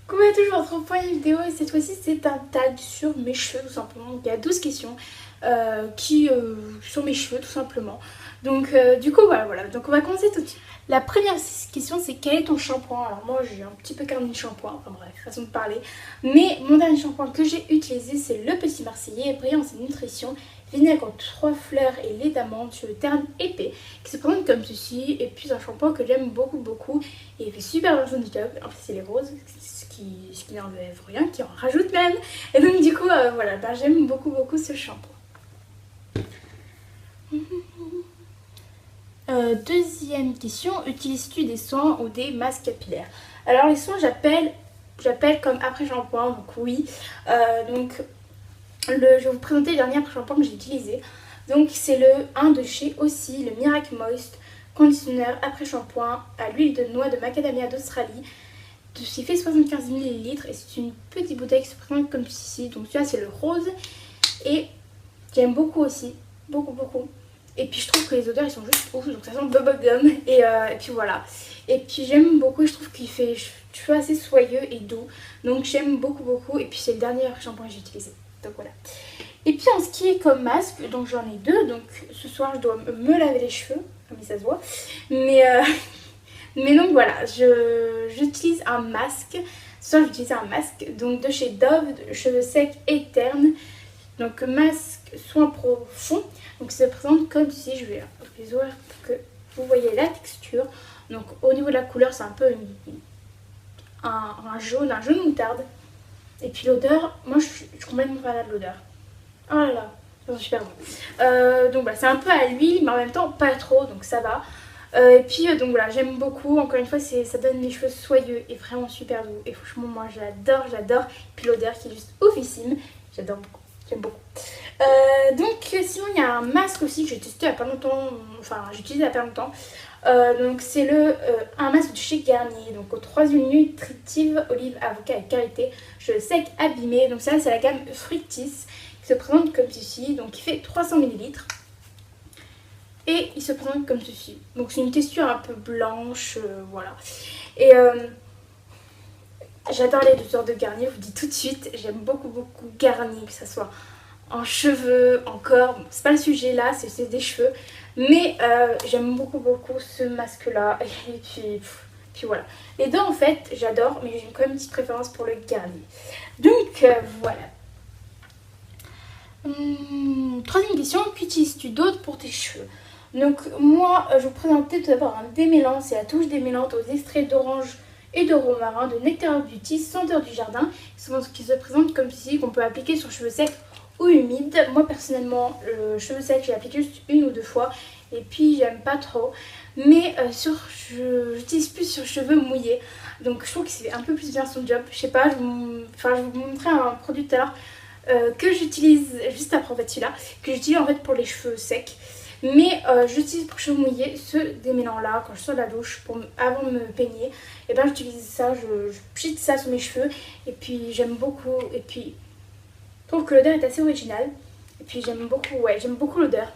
Coucou à tous, je vous retrouve pour une vidéo et cette fois-ci c'est un tag sur mes cheveux tout simplement. Donc, il y a 12 questions sur mes cheveux tout simplement. Donc du coup voilà, donc on va commencer tout de suite. La première question c'est quel est ton shampoing? Alors moi j'ai un petit peu carnet de shampoing, enfin bref, façon de parler. Mais mon dernier shampoing que j'ai utilisé c'est le Petit Marseillais, brillant en sa nutrition, vinaigre 3 fleurs et lait d'amande sur le terme épais, qui se présente comme ceci. Et puis un shampoing que j'aime beaucoup et il fait super bien son job. En fait c'est les roses, ce qui n'enlève rien, qui en rajoute même. Et donc du coup voilà, j'aime beaucoup ce shampoing. Deuxième question, utilises-tu des soins ou des masques capillaires? Alors les soins j'appelle comme après shampoing, donc oui. Je vais vous présenter le dernier après shampoing que j'ai utilisé. Donc c'est le 1 de chez Aussie, le Miracle Moist conditionneur après shampoing à l'huile de noix de macadamia d'Australie. Ceci fait 75 ml et c'est une petite bouteille qui se présente comme ceci. Donc celui-là c'est le rose et j'aime beaucoup aussi, beaucoup. Et puis je trouve que les odeurs ils sont juste ouf, donc ça sent le bubblegum et puis voilà. Et puis j'aime beaucoup, je trouve qu'il fait cheveux assez soyeux et doux. Donc j'aime beaucoup et puis c'est le dernier shampoing que j'ai utilisé. Donc voilà. Et puis en ce qui est comme masque, donc j'en ai deux. Donc ce soir je dois me laver les cheveux, comme ça se voit. Mais donc voilà, j'utilise un masque. Ce soir j'utilise un masque donc de chez Dove, de cheveux secs et ternes. Donc masque soin profond. Donc ça se présente comme si, je vais les ouvrir pour que vous voyez la texture. Donc au niveau de la couleur c'est un peu un jaune moutarde. Et puis l'odeur, moi je suis complètement fan de l'odeur. Oh là là, ça sent super bon. Donc voilà, c'est un peu à l'huile mais en même temps pas trop, donc ça va. Et puis donc voilà, j'aime beaucoup, encore une fois ça donne mes cheveux soyeux et vraiment super doux. Et franchement moi j'adore. Et puis l'odeur qui est juste oufissime, j'adore beaucoup. J'aime beaucoup. Donc sinon il y a un masque aussi que j'ai testé il y a pas longtemps, enfin j'ai utilisé il y a pas longtemps. Donc c'est un masque de chez Garnier, donc aux 3 huiles nutritives, olive, avocat et karité, cheveux secs abîmés. Donc ça c'est la gamme Fructis qui se présente comme ceci, donc il fait 300 ml. Et il se présente comme ceci. Donc c'est une texture un peu blanche, voilà. Et j'adore les odeurs de Garnier, je vous dis tout de suite, j'aime beaucoup Garnier, que ça soit en cheveux, en corps. Bon, c'est pas le sujet là, c'est des cheveux. Mais j'aime beaucoup ce masque là. Et puis voilà. Les deux en fait, j'adore, mais j'ai quand même une petite préférence pour le Garnier. Donc voilà. Troisième question, qu'utilises-tu d'autre pour tes cheveux? Donc moi, je vais vous présenter tout d'abord un démêlant, c'est la touche démêlante aux extraits d'orange et de romarin de Nectar Beauty, senteur du jardin, qui se présente comme ceci, qu'on peut appliquer sur cheveux secs ou humides. Moi personnellement, le cheveux sec, je l'applique juste 1 ou 2 fois et puis j'aime pas trop. Mais j'utilise plus sur cheveux mouillés, donc je trouve qu'il fait un peu plus bien son job. Je sais pas, je vais vous montrer un produit tout à l'heure que j'utilise juste après en fait celui-là, que j'utilise en fait pour les cheveux secs. Mais j'utilise pour cheveux mouillés ce démêlant là quand je sors de la douche avant de me peigner. Et ben j'utilise ça, je pchite ça sur mes cheveux et puis j'aime beaucoup. Et puis je trouve que l'odeur est assez originale. Et puis j'aime beaucoup l'odeur.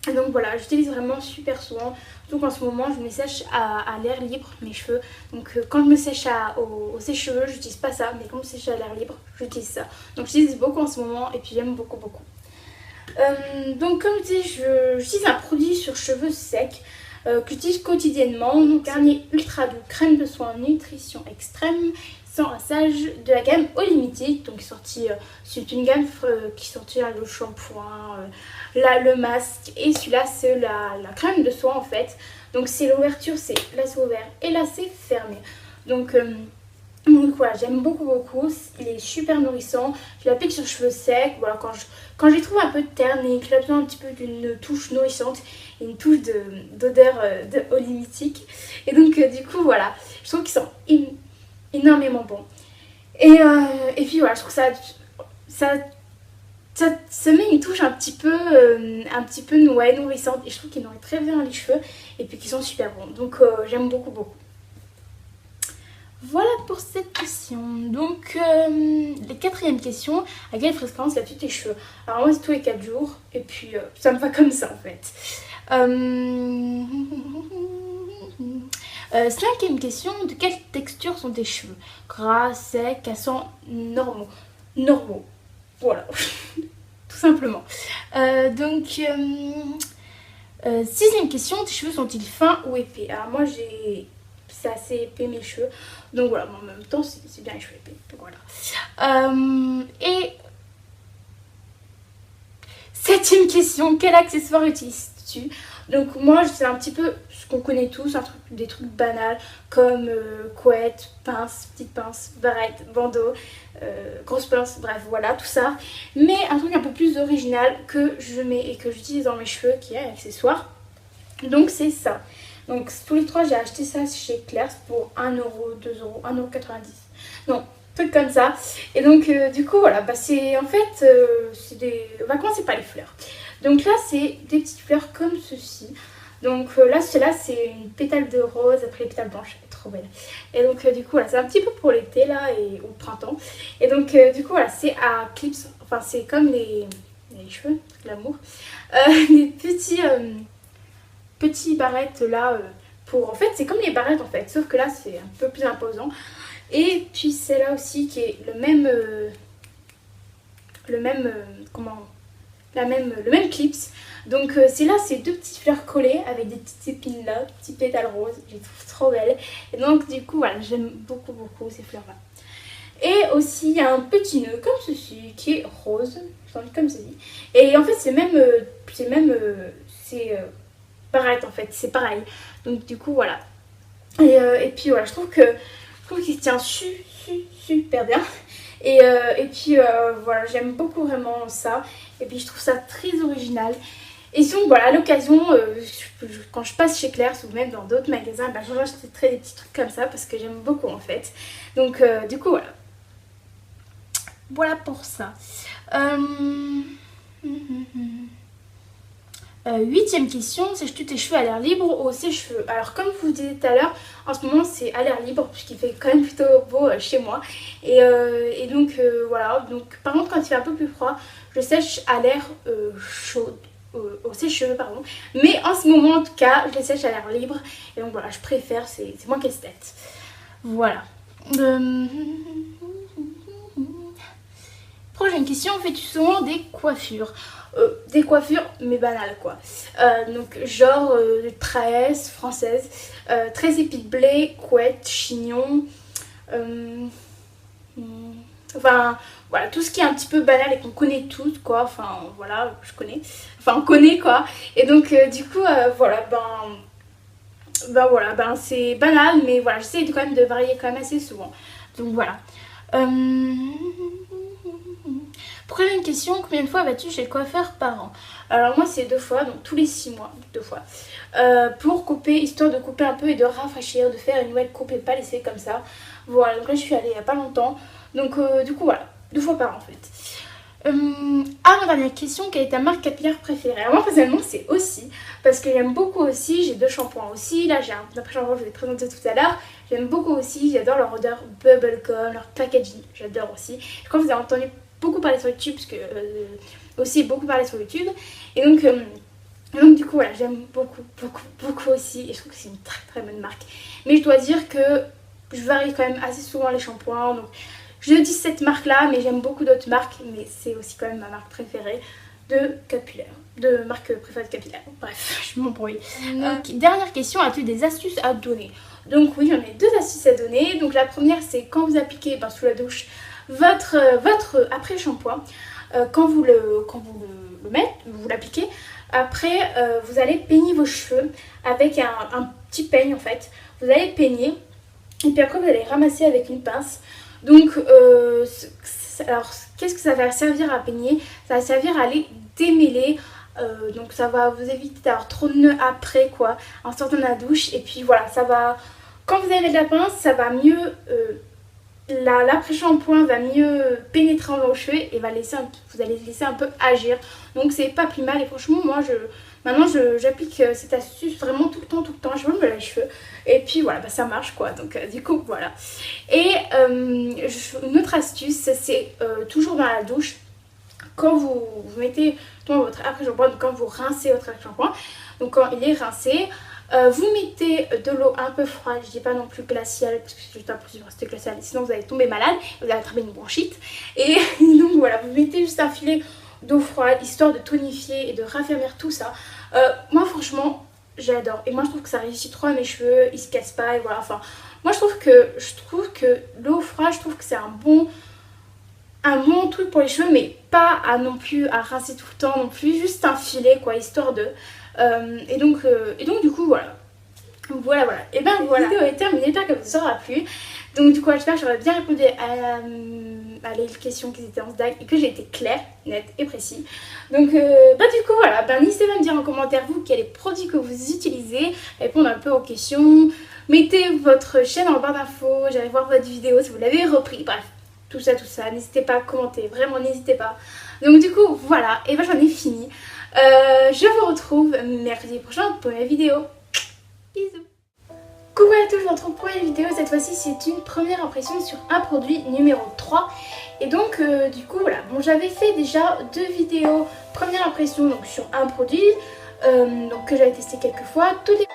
Et donc voilà, j'utilise vraiment super souvent. Surtout qu'en ce moment je me sèche à l'air libre mes cheveux. Donc quand je me sèche au sèche-cheveux, j'utilise pas ça. Mais quand je me sèche à l'air libre, j'utilise ça. Donc j'utilise beaucoup en ce moment et puis j'aime beaucoup. Donc comme je dis, j'utilise un produit sur cheveux secs que j'utilise quotidiennement. Donc Garnier Ultra Doux crème de soin nutrition extrême sans rinçage de la gamme All Limited. Donc c'est une gamme qui sortira le shampoing, le masque et celui-là c'est la crème de soin en fait. Donc c'est l'ouverture, c'est lacet ouvert et lacet fermé. Donc voilà, j'aime beaucoup, il est super nourrissant, je l'applique sur cheveux secs, voilà, quand je les trouve un peu ternes et que j'ai besoin un petit peu d'une touche nourrissante et une touche d'odeur de holistique. Et donc du coup voilà, je trouve qu'ils sont énormément bons. Et puis voilà, je trouve ça met une touche un petit peu nourrissante et je trouve qu'ils nourrissent très bien les cheveux et puis qu'ils sont super bons. Donc j'aime beaucoup. Voilà pour cette question. Donc, la quatrième question, à quelle fréquence laves-tu tes cheveux? Alors moi c'est tous les 4 jours et puis ça me va comme ça en fait. Cinquième question, de quelle texture sont tes cheveux? Gras, secs, cassants, normaux. Normaux, voilà, tout simplement. Sixième question, tes cheveux sont-ils fins ou épais? Alors moi c'est assez épais mes cheveux, donc voilà, mais en même temps c'est bien les cheveux épais, donc voilà. Et septième question, quel accessoire utilises-tu? Donc moi c'est un petit peu ce qu'on connaît tous, des trucs banals comme couette, pince, petite pince, barrette, bandeau, grosse pince, bref voilà tout ça. Mais un truc un peu plus original que je mets et que j'utilise dans mes cheveux qui est un accessoire. Donc c'est ça. Donc tous les trois j'ai acheté ça chez Claire's pour 1€, 2€, 1,90€. Non, truc comme ça. Et donc du coup voilà, bah c'est en fait on va commencer par les fleurs. Donc là c'est des petites fleurs comme ceci. Donc là celle-là c'est une pétale de rose après les pétales blanches, elle est trop belle. Et donc du coup voilà, c'est un petit peu pour l'été là et au printemps. Et donc du coup voilà, c'est à clips, enfin c'est comme les cheveux, l'amour. Des petits barrettes là pour, en fait c'est comme les barrettes en fait, sauf que là c'est un peu plus imposant. Et puis celle-là aussi qui est le même le même clips. Donc c'est là, c'est deux petites fleurs collées avec des petites épines là, petits pétales roses, je les trouve trop belles. Et donc du coup voilà, j'aime beaucoup ces fleurs là. Et aussi il y a un petit nœud comme ceci qui est rose, comme ceci. Et en fait c'est pareil en fait, c'est pareil. Donc du coup voilà. Et puis voilà, je trouve qu'il se tient super bien. Et puis voilà, j'aime beaucoup vraiment ça. Et puis je trouve ça très original. Et donc voilà, à l'occasion, quand je passe chez Claire's ou même dans d'autres magasins, bah, j'achèterai des petits trucs comme ça parce que j'aime beaucoup en fait. Donc du coup voilà. Voilà pour ça. Huitième question, sèches-tu tes cheveux à l'air libre ou au sèche-cheveux? Alors comme je vous disais tout à l'heure, en ce moment c'est à l'air libre puisqu'il fait quand même plutôt beau chez moi. Et donc voilà, donc par contre quand il fait un peu plus froid, je sèche à l'air chaud, au sèche-cheveux pardon. Mais en ce moment en tout cas, je les sèche à l'air libre. Et donc voilà, je préfère, c'est moins casse-tête. Voilà. Prochaine question, fais-tu souvent des coiffures? Des coiffures mais banales quoi. Donc genre tresses françaises, tresses épilées, couettes, chignons, enfin voilà, tout ce qui est un petit peu banal et qu'on connaît tous quoi, enfin voilà, je connais, enfin on connaît quoi. Et donc du coup voilà, c'est banal mais voilà, j'essaie quand même de varier quand même assez souvent. Donc voilà. Prochaine question, combien de fois vas-tu chez le coiffeur par an? Alors moi c'est 2 fois, donc tous les 6 mois, 2 fois. Pour couper, histoire de couper un peu et de rafraîchir, de faire une nouvelle coupe et pas laisser comme ça. Voilà, donc là je suis allée il n'y a pas longtemps. Donc du coup voilà, 2 fois par an en fait. Ma dernière question, quelle est ta marque capillaire préférée? Alors moi personnellement c'est aussi, parce que j'aime beaucoup aussi, j'ai 2 shampoings aussi, là j'ai un après-shampoing que je vais te présenter tout à l'heure. J'aime beaucoup aussi, j'adore leur odeur bubblegum, leur packaging, j'adore aussi. Je crois que vous avez entendu beaucoup parler sur YouTube, parce que aussi beaucoup parlé sur YouTube. Et donc du coup voilà, j'aime beaucoup aussi, et je trouve que c'est une très bonne marque. Mais je dois dire que je varie quand même assez souvent les shampoings, donc je dis cette marque là, mais j'aime beaucoup d'autres marques, mais c'est aussi quand même ma marque préférée de marque préférée de capillaire. Bref, je m'embrouille. Dernière question, as-tu des astuces à donner? Donc oui, j'en ai 2 astuces à donner. Donc la première, c'est quand vous appliquez sous la douche votre après-shampoing, quand vous vous l'appliquez, après vous allez peigner vos cheveux avec un petit peigne en fait. Vous allez peigner et puis après vous allez ramasser avec une pince. Donc alors qu'est-ce que ça va servir à peigner? Ça va servir à les démêler. Donc ça va vous éviter d'avoir trop de nœuds après quoi en sortant de la douche. Et puis voilà, ça va, quand vous avez de la pince, ça va mieux, l'après-shampoing va mieux pénétrer dans vos cheveux et vous allez laisser un peu agir. Donc c'est pas plus mal. Et franchement moi maintenant j'applique cette astuce vraiment tout le temps. Je me lave les cheveux et puis voilà, ça marche quoi. Donc du coup voilà. Et une autre astuce, c'est toujours dans la douche, quand vous mettez votre après-shampoing, quand vous rincez votre après-shampoing, donc quand il est rincé, Vous mettez de l'eau un peu froide, je dis pas non plus glaciale parce que c'est juste impossible de rester glacial, sinon vous allez tomber malade, vous allez attraper une bronchite. Et donc voilà, vous mettez juste un filet d'eau froide histoire de tonifier et de raffermir tout ça. Moi franchement j'adore et moi je trouve que ça réussit trop à mes cheveux, ils se cassent pas et voilà. Enfin moi je trouve que l'eau froide, je trouve que c'est un bon truc pour les cheveux, mais pas à non plus à rincer tout le temps non plus, juste un filet quoi, histoire de et donc du coup voilà. Voilà. Et ben voilà, la vidéo est terminée, j'espère qu'elle vous aura plu. Donc du coup j'espère que j'aurais bien répondu à les questions qui étaient en SDAG et que j'ai été claire, nette et précis. Donc du coup voilà, n'hésitez pas à me dire en commentaire vous quels produits que vous utilisez, répondre un peu aux questions. Mettez votre chaîne en barre d'infos, j'allais voir votre vidéo si vous l'avez repris, bref. Tout ça, n'hésitez pas à commenter, vraiment n'hésitez pas. Donc du coup voilà, et ben j'en ai fini. Je vous retrouve mercredi prochain pour une vidéo. Bisous. Coucou à tous, je vous retrouve pour une vidéo. Cette fois-ci c'est une première impression sur un produit numéro 3. Et donc du coup voilà, bon j'avais fait déjà 2 vidéos première impression donc sur un produit donc que j'avais testé quelques fois. Toutes les